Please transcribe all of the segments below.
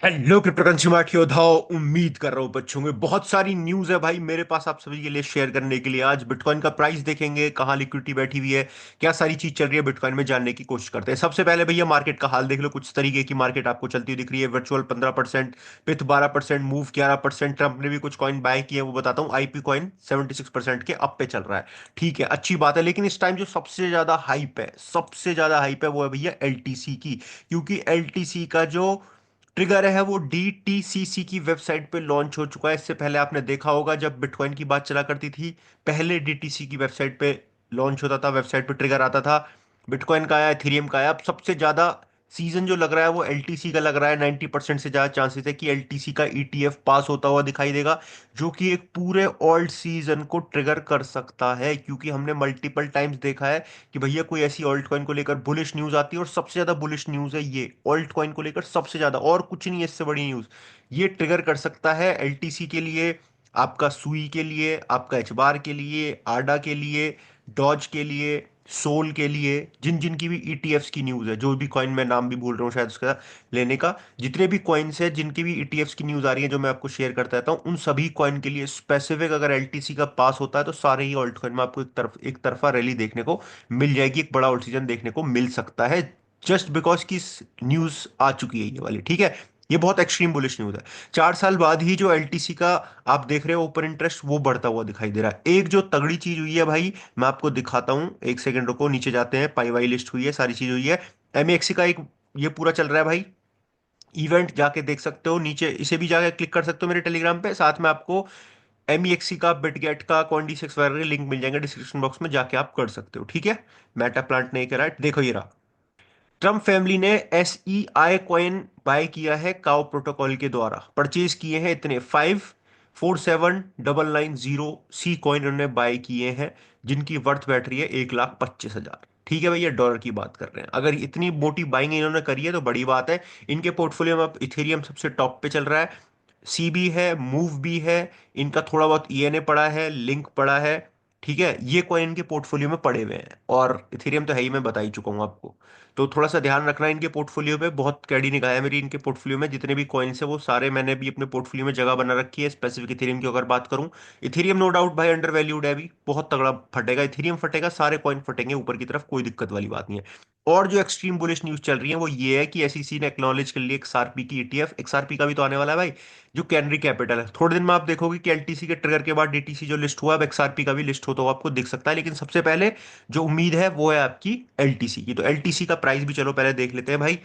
Hello cryptocurrency योद्धाओ। उम्मीद कर रहा हूँ बच्चों में बहुत सारी न्यूज़ है भाई मेरे पास आप सभी के लिए शेयर करने के लिए। आज बिटकॉइन का प्राइस देखेंगे, कहाँ लिक्विडिटी बैठी हुई है, क्या सारी चीज चल रही है बिटकॉइन में, जानने की कोशिश करते हैं। सबसे पहले भैया मार्केट का हाल देख लो। कुछ तरीके की मार्केट आपको चलती हुई दिख रही है। वर्चुअल 15%, पिथ 12%, मूव 11%। ट्रंप ने भी कुछ कॉइन बाय किए हैं, वो बताता हूँ। आईपी कॉइन 76% के अप पे चल रहा है। ठीक है, अच्छी बात है। लेकिन इस टाइम जो सबसे ज्यादा हाइप है, सबसे ज्यादा हाइप है, वो है भैया एलटीसी की। क्योंकि एलटीसी का जो ट्रिगर है वो डीटीसीसी की वेबसाइट पे लॉन्च हो चुका है। इससे पहले आपने देखा होगा जब बिटकॉइन की बात चला करती थी, पहले डीटीसी की वेबसाइट पे लॉन्च होता था, वेबसाइट पे ट्रिगर आता था। बिटकॉइन का आया, इथेरियम का आया। अब सबसे ज्यादा सीजन जो लग रहा है वो एलटीसी का लग रहा है। 90% से ज्यादा चांसेस है कि एलटीसी का ईटीएफ पास होता हुआ दिखाई देगा, जो कि एक पूरे ऑल्ट सीजन को ट्रिगर कर सकता है। क्योंकि हमने मल्टीपल टाइम्स देखा है कि भैया कोई ऐसी ऑल्ट कॉइन को लेकर बुलिश न्यूज आती है, और सबसे ज्यादा बुलिश न्यूज है ये ऑल्ट कॉइन को लेकर, सबसे ज्यादा। और कुछ नहीं है इससे बड़ी न्यूज। ये ट्रिगर कर सकता है एलटीसी के लिए, आपका सुई के लिए, आपका एचबार के लिए, आडा के लिए, डॉज के लिए, सोल के लिए, जिन जिन की भी ईटीएफ्स की न्यूज है, जो भी कॉइन मैं नाम भी भूल रहा हूँ शायद उसका लेने का, जितने भी कॉइन्स है जिनकी भी ईटीएफ्स की न्यूज आ रही है जो मैं आपको शेयर करता रहता हूँ, उन सभी कॉइन के लिए स्पेसिफिक अगर एलटीसी का पास होता है तो सारे ही ऑल्ट कॉइन में आपको एक तरफा रैली देखने को मिल जाएगी। एक बड़ा ऑल्ट सीजन देखने को मिल सकता है, जस्ट बिकॉज की न्यूज आ चुकी है ये वाली। ठीक है, ये बहुत एक्सट्रीम बुलिश न्यूज है। 4 साल बाद ही जो एलटीसी का आप देख रहे हो ओपन इंटरेस्ट, वो बढ़ता हुआ दिखाई दे रहा है। एक जो तगड़ी चीज हुई है भाई, मैं आपको दिखाता हूँ, एक सेकंड रुको, नीचे जाते हैं। पाई वाई लिस्ट हुई है, सारी चीज हुई है। एमएक्सी का एक ये पूरा चल रहा है भाई, इवेंट जाके देख सकते हो नीचे, इसे भी जाके क्लिक कर सकते हो मेरे टेलीग्राम पे। साथ में आपको एमईएक्सी का, बिटगेट का, कॉन्डी 6 वगैरह के लिंक मिल जाएंगे डिस्क्रिप्शन बॉक्स में, जाके आप कर सकते हो। ठीक है, मेटा प्लांट नहीं करा है, देखो ये रहा। ट्रम्प फैमिली ने एसईआई कॉइन बाय किया है काउ प्रोटोकॉल के द्वारा। परचेज किए हैं इतने 547990 सी कॉइन उन्होंने बाय किए हैं, जिनकी वर्थ बैठ रही है 1,25,000। ठीक है भैया, डॉलर की बात कर रहे हैं। अगर इतनी मोटी बाइंग इन्होंने करी है तो बड़ी बात है। इनके पोर्टफोलियो में अब इथेरियम सबसे टॉप पे चल रहा है, सी भी है, मूव भी है, इनका थोड़ा बहुत ईएनए पड़ा है, लिंक पड़ा है। ठीक है, ये कॉइन इनके पोर्टफोलियो में पड़े हुए हैं, और इथेरियम तो है ही, मैं बता ही चुका हूँ आपको। तो थोड़ा सा ध्यान रखना है इनके पोर्टफोलियो पे। बहुत कैडी निगाह है मेरी इनके पोर्टफोलियो में। जितने भी कॉइन्स है वो सारे मैंने भी अपने पोर्टफोलियो में जगह बना रखी है। स्पेसिफिक इथेरियम की अगर बात करूं, इथेरियम नो डाउट भाई अंडर वैल्यूड है, अभी बहुत तगड़ा फटेगा। इथेरियम फटेगा, सारे कॉइन फटेंगे ऊपर की तरफ, कोई दिक्कत वाली बात नहीं है। और जो एक्सट्रीम बुलिश न्यूज चल रही है वो ये है कि एसईसी ने एक्नॉलेज कर लिया एक्सआरपी की ईटीएफ। एक्सआरपी का भी तो आने वाला है भाई, जो कैनरी कैपिटल है। थोड़े दिन में आप देखोगे कि एलटीसी के ट्रिगर के बाद डीटीसी जो लिस्ट हुआ, अब एक्सआरपी का भी लिस्ट हो तो आपको दिख सकता है। लेकिन सबसे पहले जो उम्मीद है वो है आपकी एलटीसी की। तो एलटीसी का प्राइस भी चलो पहले देख लेते हैं भाई,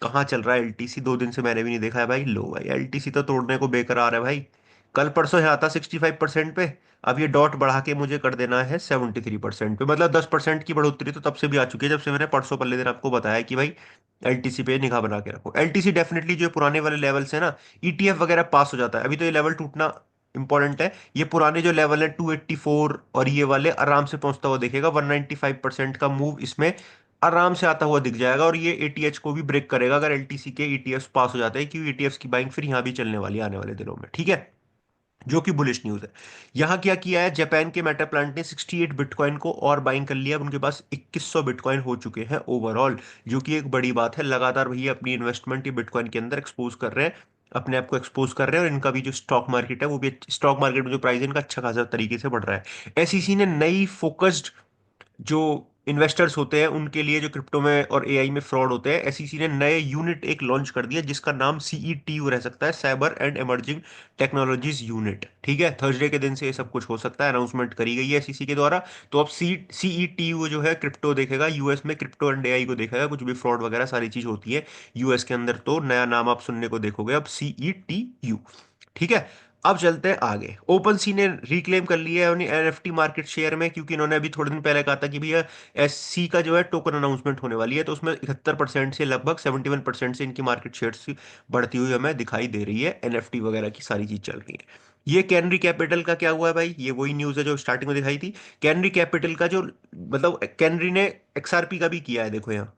कहाँ चल रहा है एलटीसी। 2 दिन से मैंने भी नहीं देखा है भाई। लो भाई, एलटीसी तो तोड़ने को बेकरार है भाई। कल परसों यहाँ था 65% पे, अब ये डॉट बढ़ा के मुझे कर देना है 73% पे। मतलब 10% की बढ़ोतरी तो तब से भी आ चुकी है, जब से मैंने परसों पल्ले दिन आपको बताया कि भाई एलटीसी पे निगाह बना के रखो। एलटीसी डेफिनेटली जो पुराने वाले लेवल्स है ना, ईटीएफ वगैरह पास हो जाता है। अभी तो ये लेवल टूटना इंपॉर्टेंट है। ये पुराने जो लेवल है 284 और ये वाले आराम से पहुंचता हुआ दिखेगा। 195% का मूव इसमें आराम से आता हुआ दिख जाएगा, और ये एटीएच को भी ब्रेक करेगा अगर एलटीसी के ईटीएफ पास हो जाते हैं, क्योंकि ईटीएफ की बाइंग फिर यहाँ भी चलने वाली है आने वाले दिनों में। ठीक है, जो कि बुलिश न्यूज है। यहां क्या किया है, जापान के मेटा प्लांट ने 68 बिटकॉइन को और बाइंग कर लिया। अब उनके पास 2100 बिटकॉइन हो चुके हैं ओवरऑल, जो कि एक बड़ी बात है। लगातार भैया अपनी इन्वेस्टमेंट ये बिटकॉइन के अंदर एक्सपोज कर रहे हैं, अपने आप को एक्सपोज कर रहे हैं। और इनका भी जो स्टॉक मार्केट है वो भी, स्टॉक मार्केट में जो प्राइस है इनका अच्छा खासा तरीके से बढ़ रहा है। एसईसी ने नई फोकस्ड जो इन्वेस्टर्स होते हैं उनके लिए, जो क्रिप्टो में और एआई में फ्रॉड होते हैं, एसईसी ने नए यूनिट एक लॉन्च कर दिया जिसका नाम सीईटीयू रह सकता है, cyber and emerging technologies unit. ठीक है, थर्सडे के दिन से ये सब कुछ हो सकता है, अनाउंसमेंट करी गई है एसईसी के द्वारा। तो अब सीईटीयू जो है क्रिप्टो देखेगा, यूएस में क्रिप्टो एंड एआई को देखेगा, कुछ भी फ्रॉड वगैरह सारी चीज होती है यूएस के अंदर। तो नया नाम आप सुनने को देखोगे अब, सीईटीयू। ठीक है, अब चलते हैं आगे। ओपन सी ने रिक्लेम कर लिया है अपनी एनएफटी मार्केट शेयर में, क्योंकि इन्होंने अभी थोड़े दिन पहले कहा था कि भैया एससी का जो है टोकन अनाउंसमेंट होने वाली है, तो उसमें 71% से लगभग 71% से इनकी मार्केट शेयर्स बढ़ती हुई हमें दिखाई दे रही है। एनएफटी वगैरह की सारी चीज चल रही है। ये कैनरी कैपिटल का क्या हुआ है भाई, ये वही न्यूज है जो स्टार्टिंग में दिखाई थी। कैनरी कैपिटल का जो, मतलब कैनरी ने एक्सआरपी का भी किया है, देखो यहाँ।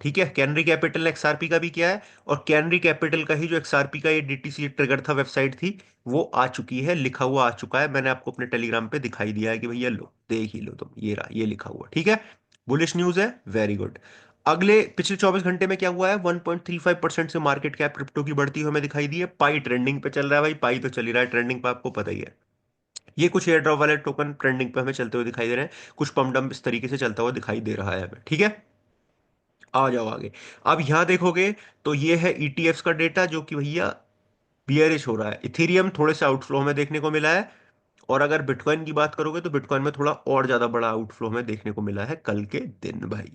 ठीक है, कैनरी कैपिटल ने एक्सआरपी का भी किया है, और कैनरी कैपिटल का ही जो एक्सआरपी का ये डीटीसी ट्रिगर था, वेबसाइट थी, वो आ चुकी है, लिखा हुआ आ चुका है। मैंने आपको अपने टेलीग्राम पे दिखाई दिया है कि भैया लो, देख ही लो तुम, ये रहा, ये लिखा हुआ। ठीक है, बुलिश न्यूज है, वेरी गुड। अगले पिछले 24 घंटे में क्या हुआ है, 1.35% से मार्केट कैप क्रिप्टो की बढ़ती हुई हमें दिखाई दी है। पाई ट्रेंडिंग पे चल रहा है भाई, पाई तो चल ही रहा है ट्रेंडिंग पे, आपको पता ही है। ये कुछ एयर ड्रॉप वाले टोकन ट्रेंडिंग पे हमें चलते हुए दिखाई दे रहे हैं, कुछ पम्प डंप इस तरीके से चलता हुआ दिखाई दे रहा है हमें, ठीक है। आ जाओ आगे। अब यहां देखोगे तो ये है ईटीएफ्स का डेटा, जो कि भैया बियरिश हो रहा है। इथेरियम थोड़े से आउटफ्लो हमें देखने को मिला है। और अगर बिटकॉइन की बात करोगे तो बिटकॉइन में थोड़ा और ज्यादा बड़ा आउटफ्लो हमें देखने को मिला है कल के दिन भाई।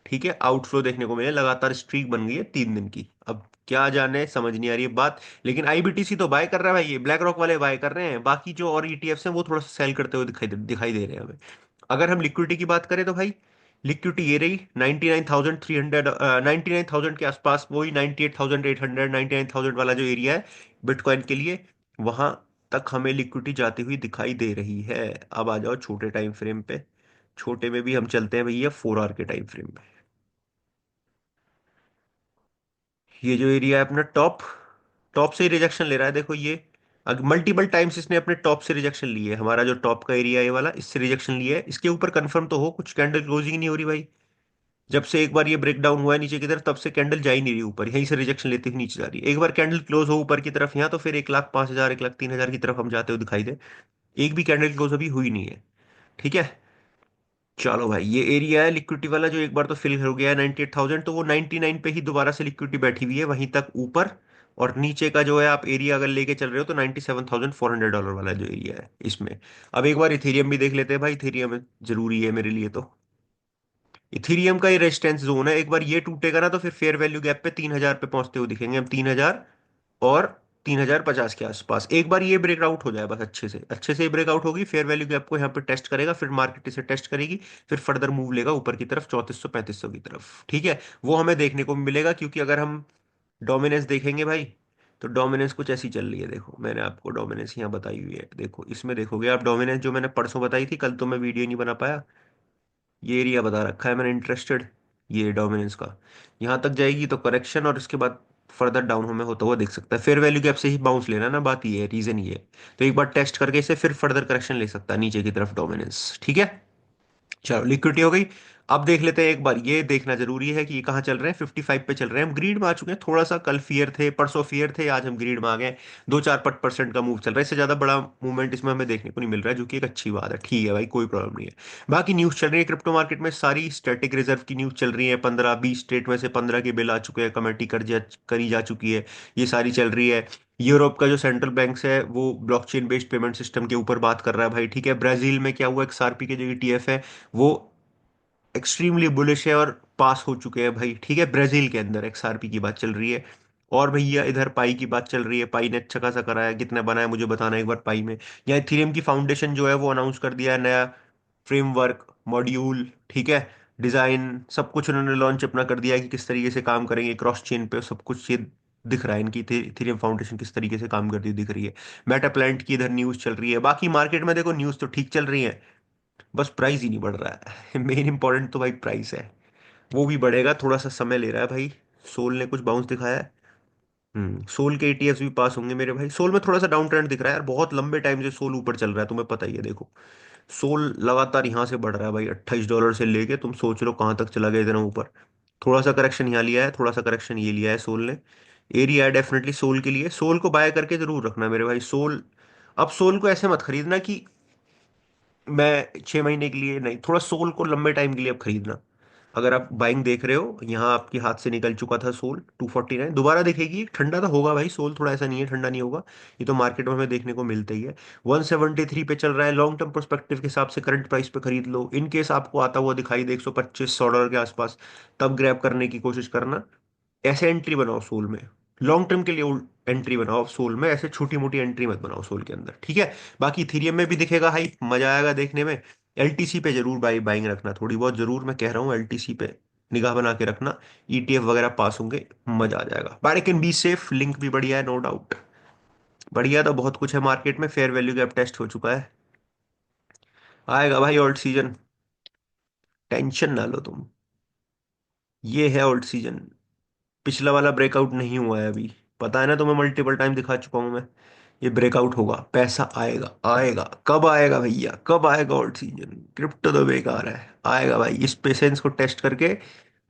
ठीक है, आउटफ्लो देखने को मिले, लगातार स्ट्रीक बन गई है 3 दिन की। अब क्या जाने, समझ नहीं आ रही है बात। लेकिन आईबीटीसी तो बाय कर रहा है भाई, ये ब्लैक रॉक वाले बाय कर रहे हैं, बाकी जो और ईटीएफ्स हैं वो थोड़ा सा सेल करते हुए दिखाई दे रहे हैं हमें। अगर हम लिक्विडिटी की बात करें तो भाई, लिक्विडिटी ये रही 99,300, 99,000 के आसपास, वही 98,800, 99,000 वाला जो एरिया है बिटकॉइन के लिए, वहां तक हमें लिक्विडिटी जाती हुई दिखाई दे रही है। अब आ जाओ छोटे टाइम फ्रेम पे। छोटे में भी हम चलते हैं भैया 4 आवर के टाइम फ्रेम में। ये जो एरिया है अपना टॉप, टॉप से ही रिजेक्शन ले रहा है, देखो ये। मल्टीपल टाइम्स इसने अपने टॉप से रिजेक्शन ली है, हमारा जो टॉप का एरिया है ये वाला, इससे रिजेक्शन लिया है। इसके ऊपर कंफर्म तो हो, कुछ कैंडल क्लोजिंग नहीं हो रही भाई। जब से एक बार ये ब्रेक डाउन हुआ है नीचे की तरफ, तब से कैंडल जा ही नहीं रही ऊपर, यहीं से रिजेक्शन लेते हुए नीचे जा रही है। एक बार कैंडल क्लोज हो ऊपर की तरफ यहाँ, तो फिर 1,05,000, 1,03,000 की तरफ हम जाते हुए दिखाई दे। एक भी कैंडल क्लोज अभी हुई नहीं है, ठीक है। चलो भाई, ये एरिया है लिक्विडिटी वाला जो एक बार तो फिल हो गया है 98,000, तो वो 99 पे ही दोबारा से लिक्विडिटी बैठी हुई है वहीं तक ऊपर। और नीचे का जो है आप एरिया अगर लेके चल रहे हो तो $97,400 वाला जो एरिया है इसमें। अब एक बार इथेरियम भी देख लेते हैं भाई, इथेरियम जरूरी है मेरे लिए तो। इथेरियम का ये रेजिस्टेंस जोन है, एक बार ये टूटेगा ना तो फिर फेयर वैल्यू गैप पे 3,000 पे पहुंचते हुए दिखेंगे हम, 3,000 और 3,050 के आसपास। एक बार ये ब्रेकआउट हो जाए बस, अच्छे से ब्रेकआउट होगी, फेयर वैल्यू गैप को यहाँ पे टेस्ट करेगा, फिर मार्केट इसे टेस्ट करेगी। फिर फर्दर मूव लेगा ऊपर की तरफ 3400 3500 की तरफ, ठीक है। वो हमें देखने को मिलेगा, क्योंकि अगर हम डोमिनेंस देखेंगे भाई, तो डोमिनेंस कुछ ऐसी चल रही है। देखो मैंने आपको डोमिनेंस यहाँ बताई हुई है, देखो इसमें देखोगे आप डोमिनेंस जो मैंने परसों बताई थी, कल तो मैं वीडियो नहीं बना पाया। ये एरिया बता रखा है मैंने इंटरेस्टेड, ये डोमिनेंस का। यहाँ तक जाएगी तो करेक्शन, और इसके बाद फर्दर डाउन हमें होता हुआ दिख सकता है। फेयर वैल्यू गैप से ही बाउंस लेना ना, बात ये है, रीजन ये है। तो एक बार टेस्ट करके इसे फिर फर्दर करेक्शन ले सकता है नीचे की तरफ डोमिनेंस, ठीक है। चलो लिक्विडिटी हो गई। अब देख लेते हैं, एक बार ये देखना जरूरी है कि ये कहाँ चल रहे हैं, 55 पे चल रहे हैं। हम ग्रीड में आ चुके हैं, थोड़ा सा कल फियर थे, परसों फियर थे, आज हम ग्रीड में आ गए। 2-4% का मूव चल रहा है, इससे ज्यादा बड़ा मूवमेंट इसमें हमें देखने को नहीं मिल रहा है, जो कि एक अच्छी बात है, ठीक है भाई, कोई प्रॉब्लम नहीं है। बाकी न्यूज चल रही है क्रिप्टो मार्केट में, सारी स्टैटिक रिजर्व की न्यूज चल रही है। 15-20 स्टेट में से 15 के बिल आ चुके हैं, कमेटी करी जा चुकी है, ये सारी चल रही है। यूरोप का जो सेंट्रल बैंक्स है वो ब्लॉकचेन बेस्ड पेमेंट सिस्टम के ऊपर बात कर रहा है भाई, ठीक है। ब्राजील में क्या हुआ, एक्सआरपी के जो ईटीएफ है वो एक्सट्रीमली बुलिश है और पास हो चुके हैं भाई, ठीक है। ब्राजील के अंदर एक्सआरपी की बात चल रही है। और भैया इधर पाई की बात चल रही है, पाई ने अच्छा खासा कराया, कितना बनाया मुझे बताना एक बार पाई में। यहाँ इथेरियम की फाउंडेशन जो है वो अनाउंस कर दिया है, नया फ्रेमवर्क, मॉड्यूल, ठीक है, डिजाइन, सब कुछ उन्होंने लॉन्च अपना कर दिया है कि किस तरीके से काम करेंगे क्रॉस चेन पे, सब कुछ ये दिख रहा है इनकी इथेरियम फाउंडेशन किस तरीके से काम करती हुई दिख रही है। मेटा प्लांट की इधर न्यूज चल रही है। बाकी मार्केट में देखो न्यूज तो ठीक चल रही है, बस प्राइस ही नहीं बढ़ रहा है। मेन इंपॉर्टेंट तो भाई प्राइस है, वो भी बढ़ेगा, थोड़ा सा समय ले रहा है भाई। सोल ने कुछ बाउंस दिखाया है। सोल के ईटीएफ्स भी पास होंगे मेरे भाई। सोल में थोड़ा सा डाउन ट्रेंड दिख रहा है यार, बहुत लंबे टाइम से सोल ऊपर चल रहा है, तुम्हें पता ही है। देखो सोल लगातार यहाँ से बढ़ रहा है भाई, $28 से लेके तुम सोच लो कहाँ तक चला गया इतना ऊपर। थोड़ा सा करेक्शन यहाँ लिया है, थोड़ा सा करेक्शन ये लिया है सोल ने। एरिया है डेफिनेटली सोल के लिए, सोल को बाय करके जरूर रखना मेरे भाई। सोल, अब सोल को ऐसे मत खरीदना कि मैं 6 महीने के लिए नहीं, थोड़ा सोल को लंबे टाइम के लिए अब खरीदना। अगर आप बाइंग देख रहे हो, यहाँ आपके हाथ से निकल चुका था सोल 249, दोबारा देखेगी, ठंडा तो होगा भाई सोल, थोड़ा ऐसा नहीं है ठंडा नहीं होगा। ये तो मार्केट में हमें देखने को मिलता ही है। 173 पे चल रहा है, लॉन्ग टर्म पर्सपेक्टिव के हिसाब से करंट प्राइस पे खरीद लो। इन केस आपको आता हुआ दिखाई दे $125-100 के आसपास, तब ग्रैब करने की कोशिश करना। ऐसे एंट्री बनाओ सोल में, लॉन्ग टर्म के लिए एंट्री बनाओ सोल में, ऐसे छोटी मोटी एंट्री मत बनाओ सोल के अंदर, ठीक है। बाकी इथेरियम में भी दिखेगा हाई, मजा आएगा देखने में। एलटीसी पे जरूर बाइंग रखना, थोड़ी बहुत जरूर, मैं कह रहा हूँ एलटीसी पे निगाह बना के रखना। ईटीएफ वगैरह पास होंगे, मजा आ जाएगा। But can be safe, link भी बढ़िया है नो डाउट। बढ़िया तो बहुत कुछ है मार्केट में, फेयर वैल्यू गैप टेस्ट हो चुका है। आएगा भाई ऑल्ट सीजन, टेंशन ना लो तुम। ये है ऑल्ट सीजन। पिछला वाला ब्रेकआउट नहीं हुआ है अभी, पता है ना तुम्हें, मल्टीपल टाइम दिखा चुका हूं मैं। ये ब्रेकआउट होगा, पैसा आएगा, आएगा कब आएगा भैया, कब आएगा ऑल्ट सीजन। क्रिप्टो तो बेकार है, आएगा भाई, इस पेशेंस को टेस्ट करके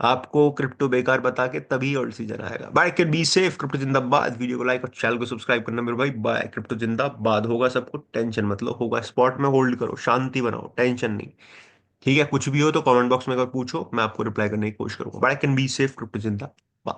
आपको क्रिप्टो बेकार बता के तभी ओल्ड सीजन आएगा। Bye, can be safe, crypto जिंदाबाद। वीडियो को लाइक और चैनल को सब्सक्राइब करना मेरे भाई। बाय, क्रिप्टो जिंदाबाद। होगा सब कुछ, टेंशन मत लो, होगा। स्पॉट में होल्ड करो, शांति बनाओ, टेंशन नहीं। ठीक है, कुछ भी हो तो कमेंट बॉक्स में अगर पूछो, मैं आपको रिप्लाई करने की कोशिश करूंगा। Bye, can be safe, crypto जिंदाबाद।